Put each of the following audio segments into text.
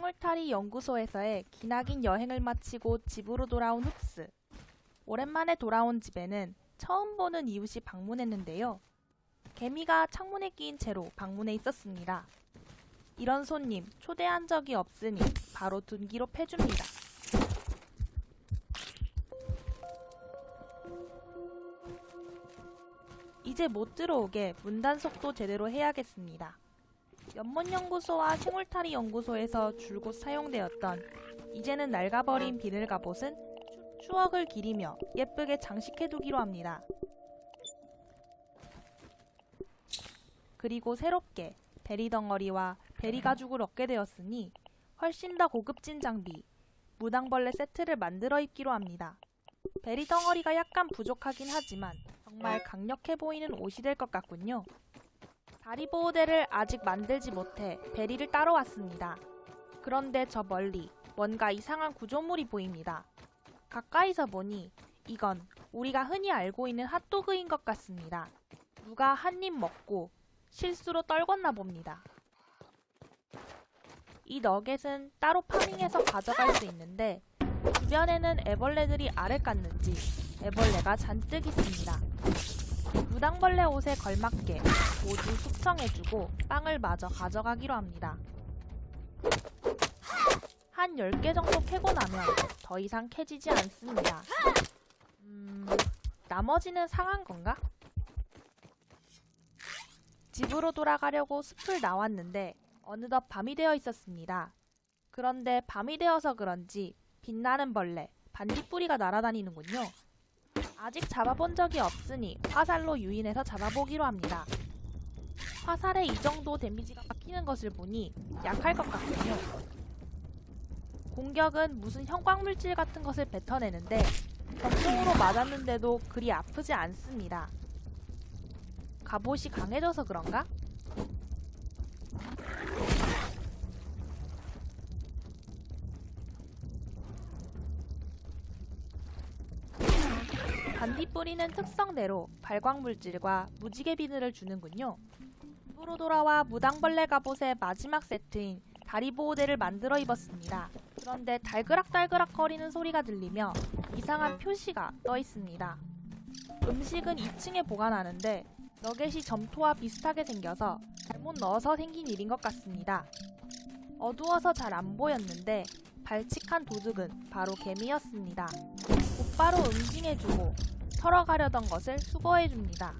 생울타리 연구소에서의 기나긴 여행을 마치고 집으로 돌아온 흡스. 오랜만에 돌아온 집에는 처음 보는 이웃이 방문했는데요. 개미가 창문에 끼인 채로 방문해 있었습니다. 이런 손님 초대한 적이 없으니 바로 둔기로 패줍니다. 이제 못 들어오게 문단속도 제대로 해야겠습니다. 연못연구소와 생울타리 연구소에서 줄곧 사용되었던 이제는 낡아버린 비늘 갑옷은 추억을 기리며 예쁘게 장식해두기로 합니다. 그리고 새롭게 베리 덩어리와 베리 가죽을 얻게 되었으니 훨씬 더 고급진 장비, 무당벌레 세트를 만들어 입기로 합니다. 베리 덩어리가 약간 부족하긴 하지만 정말 강력해 보이는 옷이 될 것 같군요. 다리 보호대를 아직 만들지 못해 베리를 따러 왔습니다. 그런데 저 멀리 뭔가 이상한 구조물이 보입니다. 가까이서 보니 이건 우리가 흔히 알고 있는 핫도그인 것 같습니다. 누가 한 입 먹고 실수로 떨궜나 봅니다. 이 너겟은 따로 파밍해서 가져갈 수 있는데 주변에는 애벌레들이 알을 깠는지 애벌레가 잔뜩 있습니다. 무당벌레 옷에 걸맞게 모두 숙성해주고 빵을 마저 가져가기로 합니다. 한 10개 정도 캐고 나면 더 이상 캐지지 않습니다. 나머지는 상한 건가? 집으로 돌아가려고 숲을 나왔는데 어느덧 밤이 되어 있었습니다. 그런데 밤이 되어서 그런지 빛나는 벌레, 반딧불이가 날아다니는군요. 아직 잡아본 적이 없으니 화살로 유인해서 잡아보기로 합니다. 화살에 이 정도 데미지가 박히는 것을 보니 약할 것 같군요. 공격은 무슨 형광물질 같은 것을 뱉어내는데 권총으로 맞았는데도 그리 아프지 않습니다. 갑옷이 강해져서 그런가? 반딧불이는 특성대로 발광물질과 무지개 비늘을 주는군요. 집으로 돌아와 무당벌레 갑옷의 마지막 세트인 다리 보호대를 만들어 입었습니다. 그런데 달그락달그락 거리는 소리가 들리며 이상한 표시가 떠 있습니다. 음식은 2층에 보관하는데 너겟이 점토와 비슷하게 생겨서 잘못 넣어서 생긴 일인 것 같습니다. 어두워서 잘 안 보였는데 발칙한 도둑은 바로 개미였습니다. 곧바로 응징해주고 털어가려던 것을 수거해줍니다.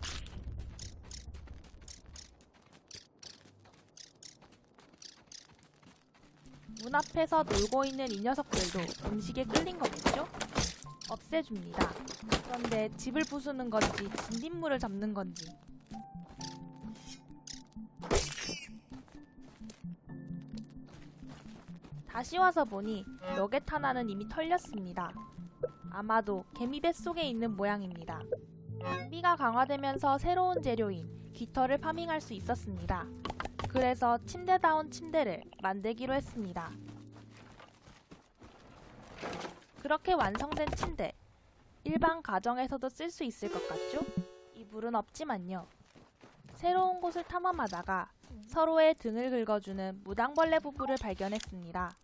문 앞에서 놀고 있는 이 녀석들도 음식에 끌린 거겠죠? 없애줍니다. 그런데 집을 부수는 건지 진딧물을 잡는 건지. 다시 와서 보니 너겟 하나는 이미 털렸습니다. 아마도 개미 뱃속에 있는 모양입니다. 장비가 강화되면서 새로운 재료인 깃털을 파밍할 수 있었습니다. 그래서 침대다운 침대를 만들기로 했습니다. 그렇게 완성된 침대, 일반 가정에서도 쓸 수 있을 것 같죠? 이불은 없지만요. 새로운 곳을 탐험하다가 서로의 등을 긁어주는 무당벌레 부부를 발견했습니다.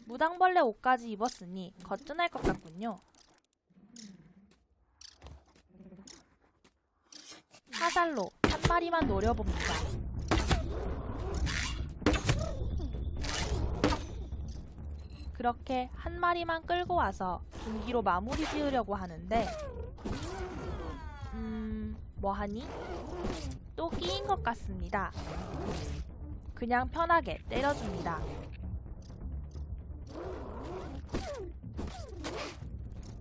무당벌레 옷까지 입었으니 거뜬할 것 같군요. 화살로 한 마리만 노려봅니다. 그렇게 한 마리만 끌고 와서 둔기로 마무리 지으려고 하는데 뭐하니? 또 끼인 것 같습니다. 그냥 편하게 때려줍니다.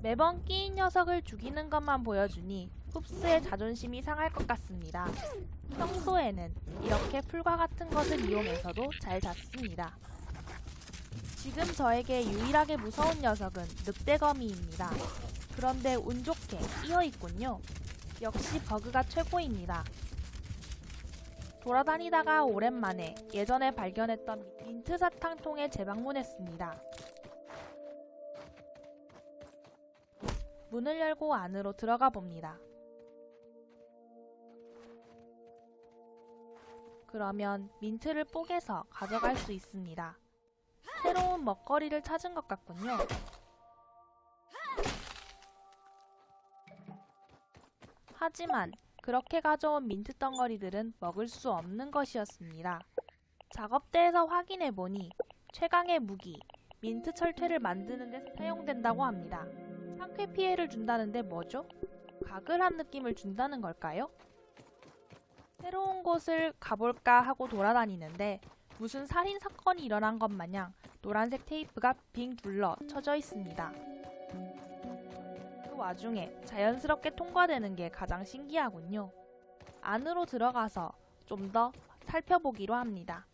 매번 끼인 녀석을 죽이는 것만 보여주니 흡스의 자존심이 상할 것 같습니다. 평소에는 이렇게 풀과 같은 것을 이용해서도 잘 잡습니다. 지금 저에게 유일하게 무서운 녀석은 늑대거미입니다. 그런데 운 좋게 끼어있군요. 역시 버그가 최고입니다. 돌아다니다가 오랜만에 예전에 발견했던 민트 사탕통에 재방문했습니다. 문을 열고 안으로 들어가 봅니다. 그러면 민트를 뽀개서 가져갈 수 있습니다. 새로운 먹거리를 찾은 것 같군요. 하지만 그렇게 가져온 민트 덩어리들은 먹을 수 없는 것이었습니다. 작업대에서 확인해보니 최강의 무기, 민트 철퇴를 만드는 데 사용된다고 합니다. 상쾌 피해를 준다는데 뭐죠? 각을 한 느낌을 준다는 걸까요? 새로운 곳을 가볼까 하고 돌아다니는데 무슨 살인 사건이 일어난 것 마냥 노란색 테이프가 빙 둘러 쳐져 있습니다. 그 와중에 자연스럽게 통과되는 게 가장 신기하군요. 안으로 들어가서 좀 더 살펴보기로 합니다.